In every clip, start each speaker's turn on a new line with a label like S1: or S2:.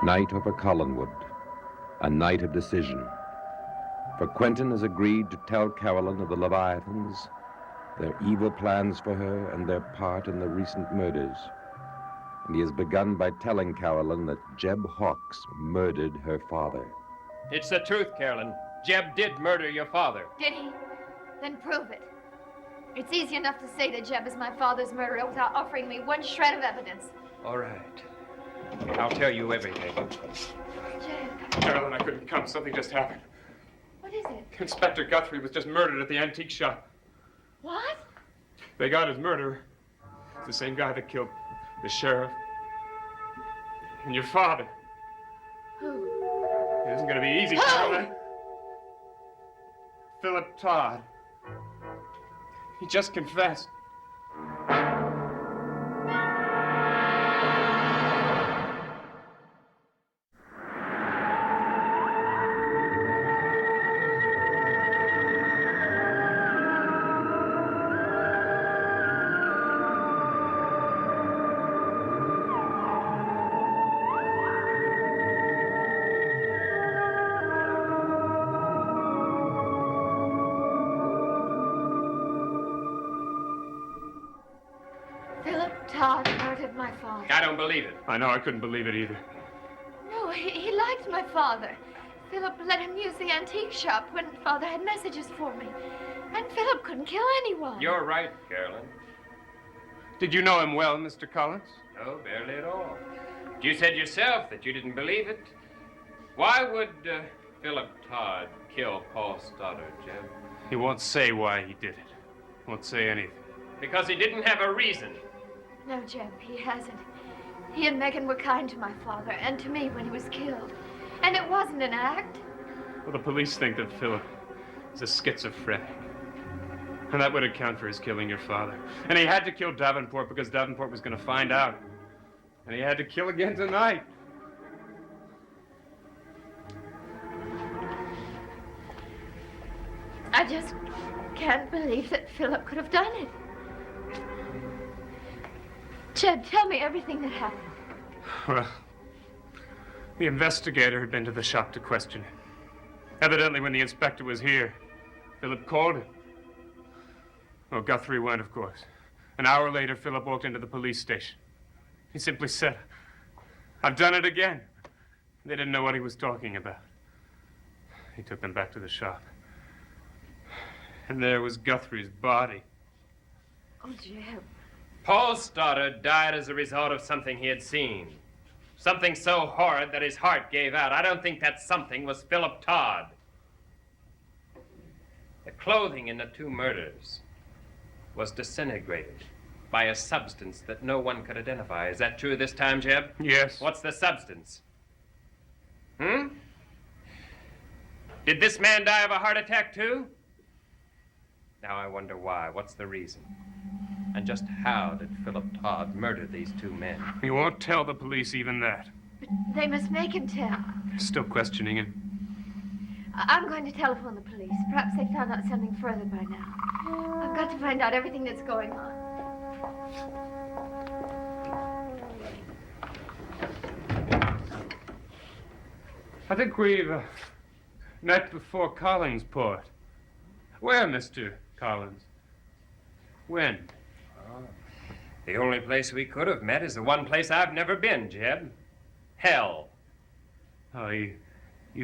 S1: Night over Collinwood, a night of decision. For Quentin has agreed to tell Carolyn of the Leviathans, their evil plans for her, and their part in the recent murders. And he has begun by telling Carolyn that Jeb Hawks murdered her father.
S2: It's the truth, Carolyn. Jeb did murder your father.
S3: Did he? Then prove it. It's easy enough to say that Jeb is my father's murderer without offering me one shred of evidence.
S2: All right. I'll tell you everything.
S3: Jeb.
S4: Carolyn, I couldn't come. Something just happened.
S3: What is it?
S4: Inspector Guthrie was just murdered at the antique shop.
S3: What?
S4: They got his murderer. It's the same guy that killed the sheriff and your father.
S3: Who?
S4: It isn't going to be easy,
S3: Who?
S4: Carolyn. Philip Todd. He just confessed.
S3: Todd murdered my father.
S2: I don't believe it.
S4: I know, I couldn't believe it either.
S3: No, he liked my father. Philip let him use the antique shop when Father had messages for me. And Philip couldn't kill anyone.
S2: You're right, Carolyn.
S4: Did you know him well, Mr. Collins?
S2: No, barely at all. You said yourself that you didn't believe it. Why would Philip Todd kill Paul Stoddard, Jeb?
S4: He won't say why he did it. Won't say anything.
S2: Because he didn't have a reason.
S3: No, Jeb, he hasn't. He and Megan were kind to my father and to me when he was killed. And it wasn't an act.
S4: Well, the police think that Philip is a schizophrenic. And that would account for his killing your father. And he had to kill Davenport because Davenport was going to find out. And he had to kill again tonight.
S3: I just can't believe that Philip could have done it. Jeb, tell me everything that happened.
S4: Well, the investigator had been to the shop to question him. Evidently, when the inspector was here, Philip called him. Well, Guthrie went, of course. An hour later, Philip walked into the police station. He simply said, "I've done it again." They didn't know what he was talking about. He took them back to the shop. And there was Guthrie's body.
S3: Oh, Jeb.
S2: Paul Stoddard died as a result of something he had seen. Something so horrid that his heart gave out. I don't think that something was Philip Todd. The clothing in the two murders was disintegrated by a substance that no one could identify. Is that true this time, Jeb?
S4: Yes.
S2: What's the substance? Did this man die of a heart attack, too? Now I wonder why. What's the reason? And just how did Philip Todd murder these two men?
S4: He won't tell the police even that.
S3: But they must make him tell.
S4: They're still questioning him.
S3: I'm going to telephone the police. Perhaps they found out something further by now. I've got to find out everything that's going on.
S4: I think we've met before Collinsport. Where, Mr. Collins? When?
S2: The only place we could have met is the one place I've never been, Jeb. Hell.
S4: Oh, you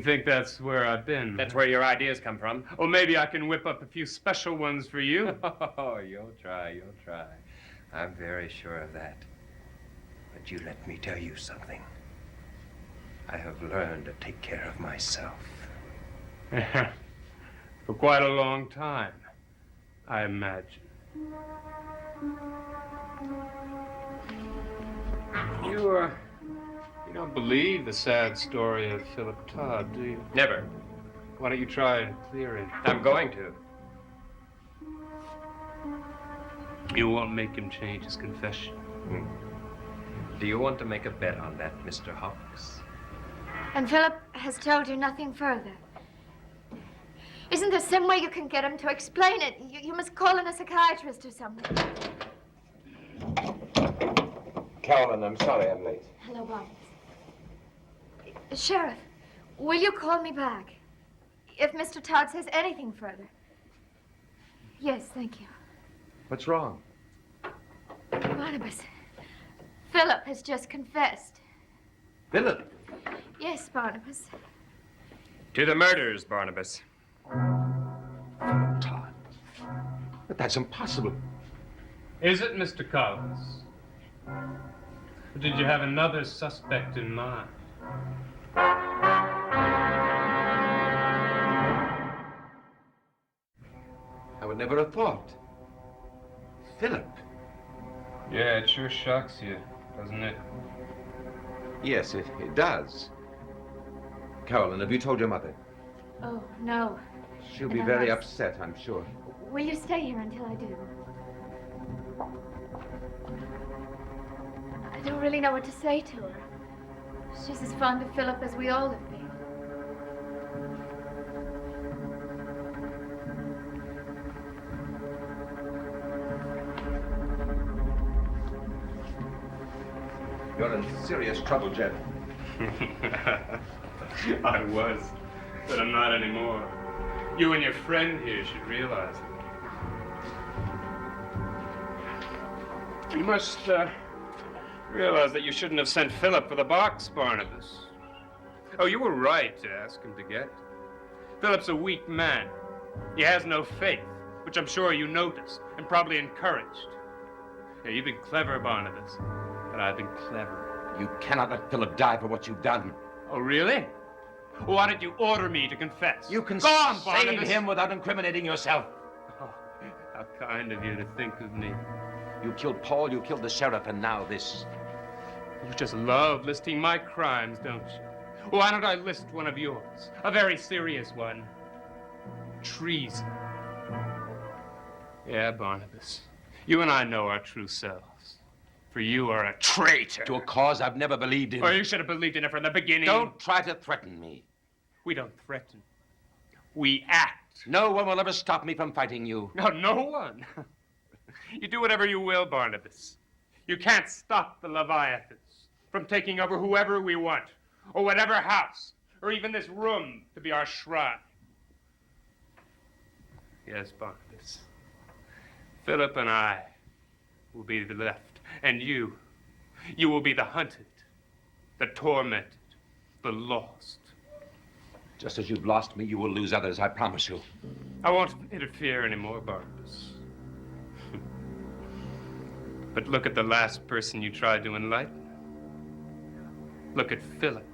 S4: think that's where I've been?
S2: That's where your ideas come from.
S4: Well, maybe I can whip up a few special ones for you.
S2: Oh, you'll try. I'm very sure of that. But you let me tell you something. I have learned to take care of myself.
S4: For quite a long time, I imagine. You don't believe the sad story of Philip Todd, do you?
S2: Never.
S4: Why don't you try and clear it?
S2: I'm going to.
S4: You won't make him change his confession.
S2: Do you want to make a bet on that, Mr. Hawks?
S3: And Philip has told you nothing further. Isn't there some way you can get him to explain it? You must call in a psychiatrist or something.
S1: Carolyn, I'm sorry I'm late.
S3: Hello, Bob. Sheriff, will you call me back? If Mr. Todd says anything further. Yes, thank you.
S1: What's wrong?
S3: Barnabas, Philip has just confessed.
S1: Philip?
S3: Yes, Barnabas.
S2: To the murders, Barnabas.
S1: Todd. But that's impossible.
S4: Is it, Mr. Collins? Or did you have another suspect in mind?
S1: I would never have thought. Philip.
S4: Yeah, it sure shocks you, doesn't it?
S1: Yes, it does. Carolyn, have you told your mother?
S3: Oh, no.
S1: She'll be
S3: And I
S1: very
S3: must-
S1: upset, I'm sure.
S3: Will you stay here until I do? I don't really know what to say to her. She's as fond of Philip as we all have been.
S1: You're in serious trouble, Jeb.
S4: I was, but I'm not anymore. You and your friend here should realize it. You must realize that you shouldn't have sent Philip for the box, Barnabas. Oh, you were right to ask him to get it. Philip's a weak man. He has no faith, which I'm sure you noticed and probably encouraged. Yeah, you've been clever, Barnabas, but I've been clever.
S1: You cannot let Philip die for what you've done.
S4: Oh, really? Why did you order me to confess?
S1: You can
S4: Go on,
S1: save
S4: Barnabas.
S1: him without incriminating yourself.
S4: Oh, how kind of you to think of me.
S1: You killed Paul, you killed the sheriff, and now this.
S4: You just love listing my crimes, don't you? Why don't I list one of yours? A very serious one. Treason. Yeah, Barnabas. You and I know our true selves. For you are a traitor.
S1: To a cause I've never believed in.
S4: Or you should have believed in it from the beginning.
S1: Don't try to threaten me.
S4: We don't threaten. We act.
S1: No one will ever stop me from fighting you.
S4: No one. You do whatever you will, Barnabas. You can't stop the Leviathans from taking over whoever we want, or whatever house, or even this room to be our shrine. Yes, Barnabas. Philip and I will be the left, and you will be the hunted, the tormented, the lost.
S1: Just as you've lost me, you will lose others, I promise you.
S4: I won't interfere anymore, Barnabas. But look at the last person you tried to enlighten. Look at Philip.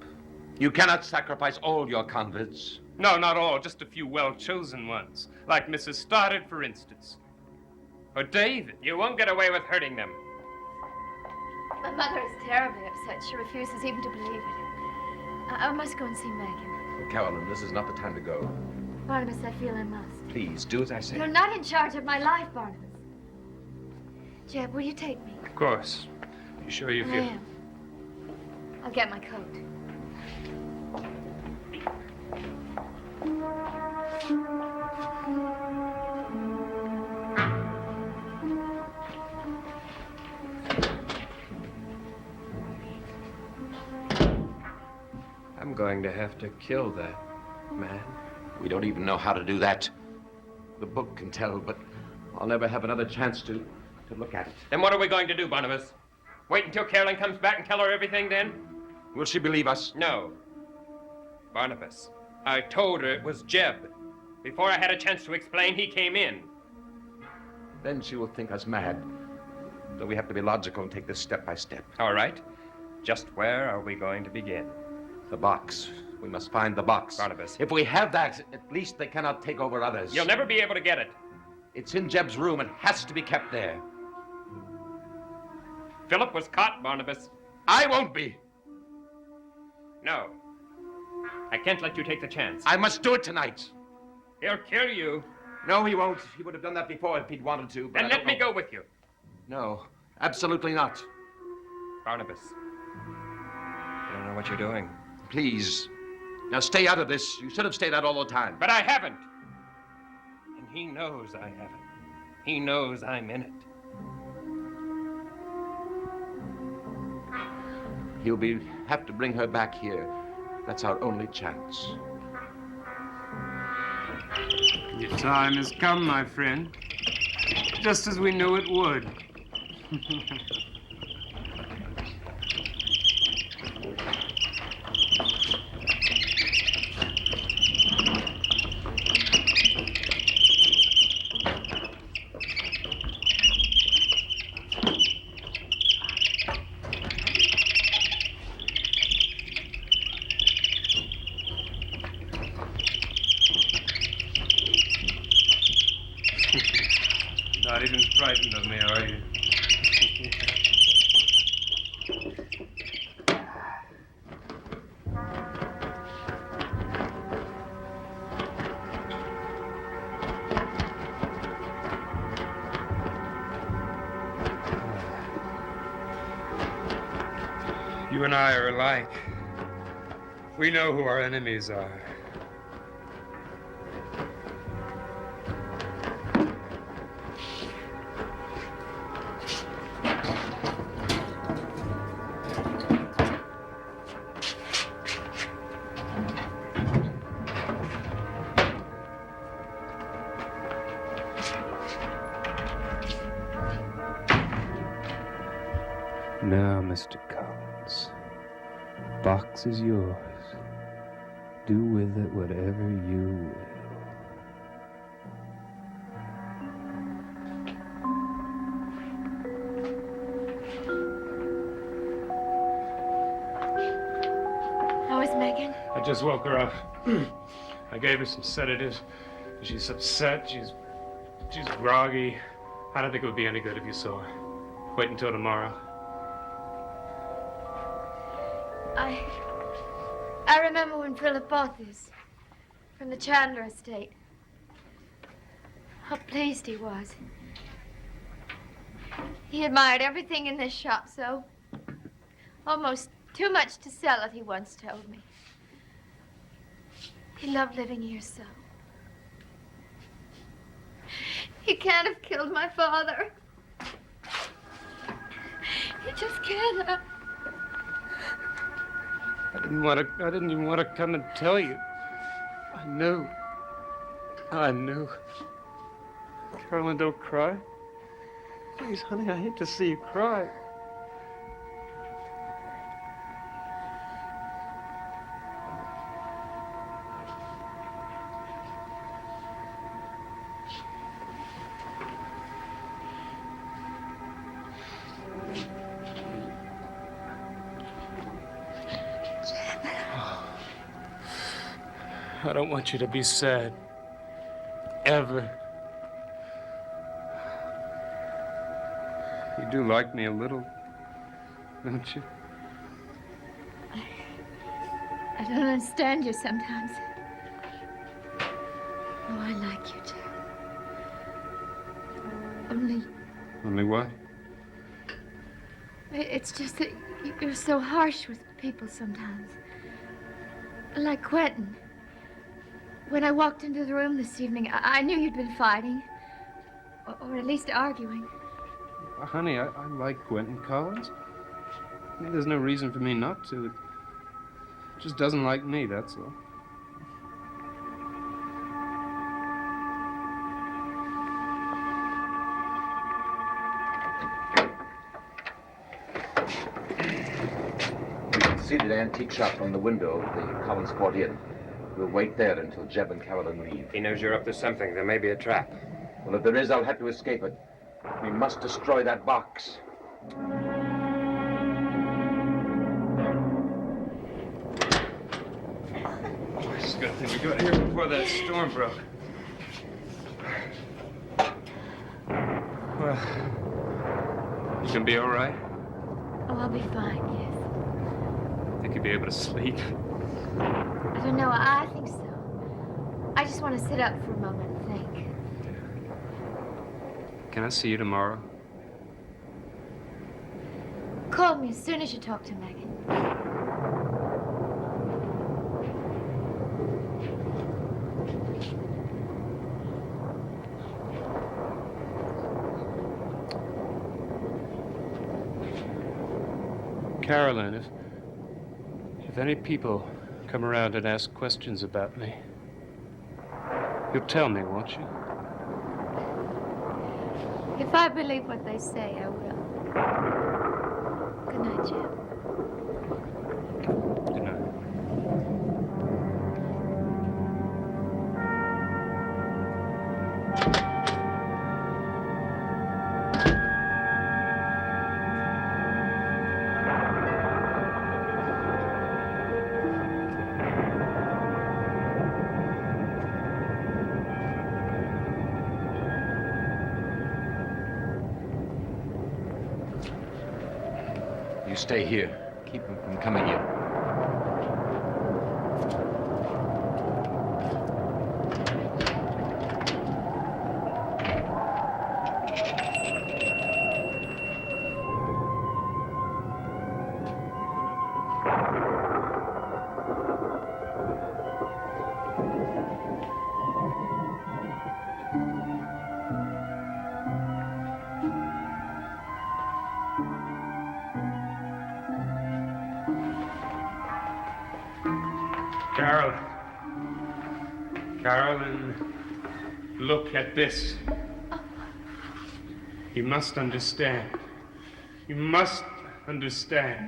S1: You cannot sacrifice all your converts.
S4: No, not all, just a few well-chosen ones. Like Mrs. Stoddard, for instance. Or David.
S2: You won't get away with hurting them.
S3: My mother is terribly upset. She refuses even to believe it. I must go and see Megan.
S1: Carolyn, this is not the time to go.
S3: Barnabas, I feel I must.
S1: Please, do as I say.
S3: You're not in charge of my life, Barnabas. Jeb, will you take me?
S4: Of course. You sure you
S3: I
S4: feel...
S3: am. I'll get my coat.
S2: I'm going to have to kill that man.
S1: We don't even know how to do that. The book can tell, but I'll never have another chance to look at it.
S2: Then what are we going to do, Barnabas? Wait until Carolyn comes back and tell her everything then?
S1: Will she believe us?
S2: No. Barnabas, I told her it was Jeb. Before I had a chance to explain, he came in.
S1: Then she will think us mad. So we have to be logical and take this step by step.
S2: All right. Just where are we going to begin?
S1: The box. We must find the box.
S2: Barnabas.
S1: If we have that, at least they cannot take over others.
S2: You'll never be able to get it.
S1: It's in Jeb's room and has to be kept there.
S2: Philip was caught, Barnabas.
S1: I won't be.
S2: No. I can't let you take the chance.
S1: I must do it tonight.
S2: He'll kill you.
S1: No, he won't. He would have done that before if he'd wanted to. But
S2: Then let me go with you.
S1: No, absolutely not.
S2: Barnabas. I don't know what you're doing.
S1: Please. Now stay out of this. You should have stayed out all the time.
S2: But I haven't. And he knows I haven't. He knows I'm in it.
S1: He'll have to bring her back here. That's our only chance.
S4: Your time has come, my friend. Just as we knew it would. Not even frightened of me, are you? You and I are alike. We know who our enemies are. Now, Mr. Collins, box is yours. Do with it whatever you will.
S3: How is Megan?
S4: I just woke her up. I gave her some sedatives. She's upset. She's groggy. I don't think it would be any good if you saw her. Wait until tomorrow.
S3: I remember when Philip bought this from the Chandler estate. How pleased he was. He admired everything in this shop so. Almost too much to sell it, he once told me. He loved living here so. He can't have killed my father. He just can't.
S4: I didn't even want to come and tell you. I knew. Carolyn, don't cry. Please, honey, I hate to see you cry. I don't want you to be sad. Ever. You do like me a little, don't you?
S3: I don't understand you sometimes. Oh, I like you, Jack.
S4: Only what?
S3: It's just that you're so harsh with people sometimes. Like Quentin. When I walked into the room this evening, I knew you'd been fighting. Or at least arguing.
S4: Honey, I like Quentin Collins. I mean, there's no reason for me not to. It just doesn't like me, that's all.
S1: You can see the antique shop from the window the Collins brought in. We'll wait there until Jeb and Carolyn leave.
S2: He knows you're up to something. There may be a trap.
S1: Well, if there is, I'll have to escape it. We must destroy that box.
S4: It's a good thing we got here before that storm broke. Well, you gonna be all right?
S3: Oh, I'll be fine, yes.
S4: Think you'll be able to sleep?
S3: I don't know. I think so. I just want to sit up for a moment and think.
S4: Can I see you tomorrow?
S3: Call me as soon as you talk to Megan.
S4: Carolyn, if any people come around and ask questions about me. You'll tell me, won't you?
S3: If I believe what they say, I will. Good night, Jim.
S4: Good night.
S1: You stay here. Keep them from coming in.
S4: Carolyn, look at this. You must understand. You must understand.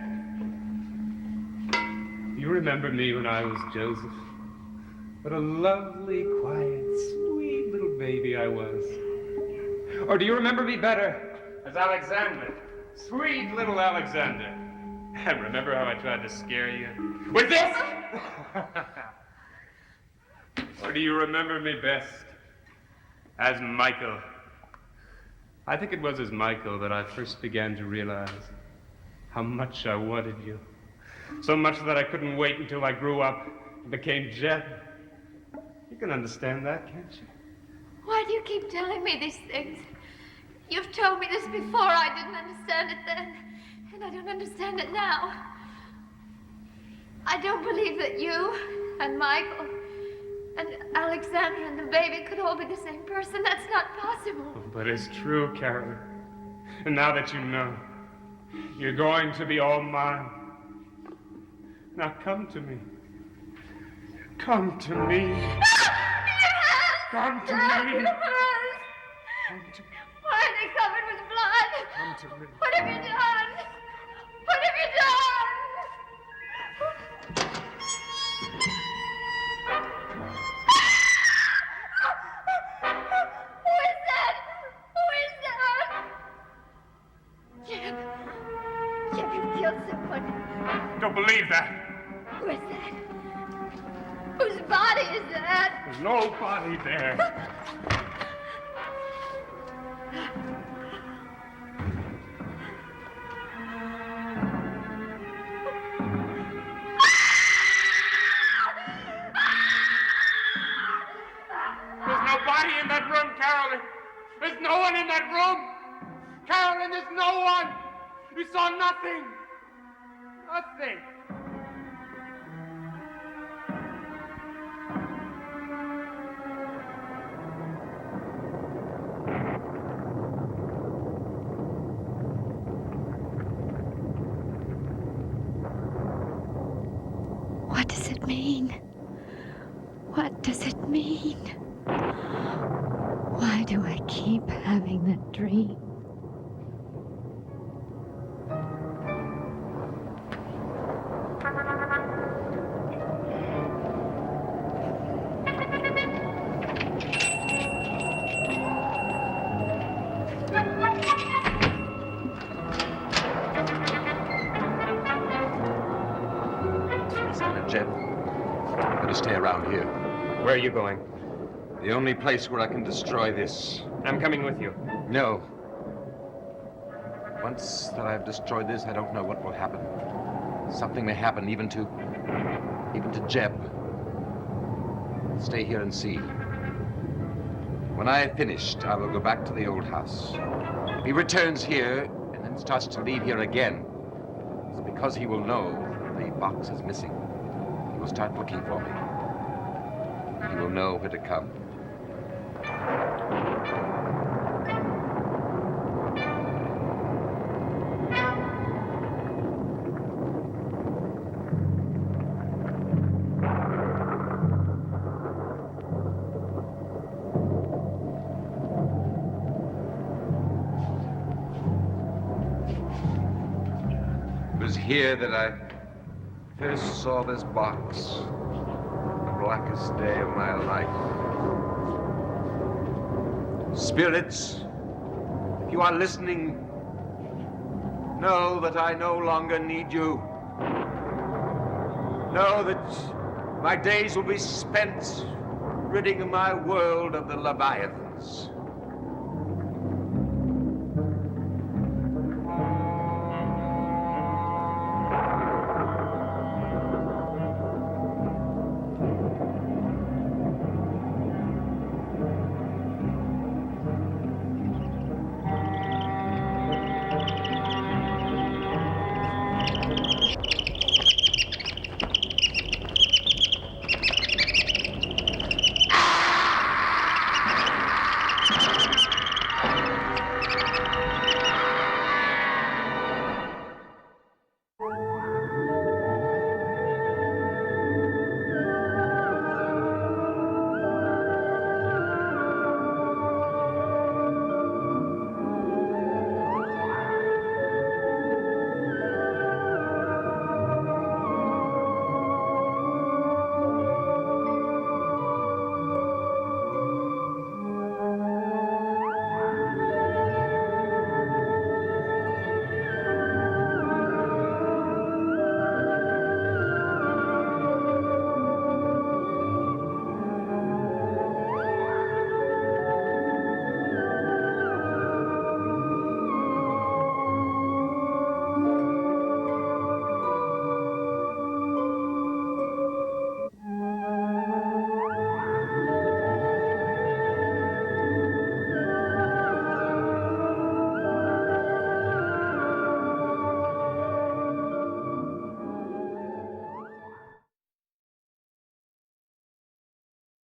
S4: You remember me when I was Joseph? What a lovely, quiet, sweet little baby I was. Or do you remember me better as Alexander? Sweet little Alexander. And remember how I tried to scare you? With this? Or do you remember me best as Michael? I think it was as Michael that I first began to realize how much I wanted you. So much that I couldn't wait until I grew up and became Jeb. You can understand that, can't you?
S3: Why do you keep telling me these things? You've told me this before. I didn't understand it then, and I don't understand it now. I don't believe that you and Michael and Alexandra and the baby could all be the same person. That's not possible.
S4: But it's true, Carolyn. And now that you know, you're going to be all mine. Now come to me. Come to me. Come to me. Come to me.
S3: Why are they covered with blood?
S4: Come to me.
S3: What have you done? What have you done? Who is that? Who is that? Jim. Jim, you killed someone.
S4: Don't believe that.
S3: Who is that? Whose body is that?
S4: There's no body there. There's no body in that room, Carolyn. There's no one in that room. Carolyn, there's no one. You saw nothing. Nothing.
S3: What does it mean? What does it mean? Why do I keep having that dream?
S1: Jeb, I'm going to stay around here.
S2: Where are you going?
S1: The only place where I can destroy this.
S2: I'm coming with you.
S1: No. Once that I've destroyed this, I don't know what will happen. Something may happen even to Jeb. Stay here and see. When I have finished, I will go back to the old house. If he returns here and then starts to leave here again, it's because he will know the box is missing. He will start looking for me. He will know where to come. was here that I first saw this box, the blackest day of my life. Spirits, if you are listening, know that I no longer need you. Know that my days will be spent ridding my world of the Leviathans.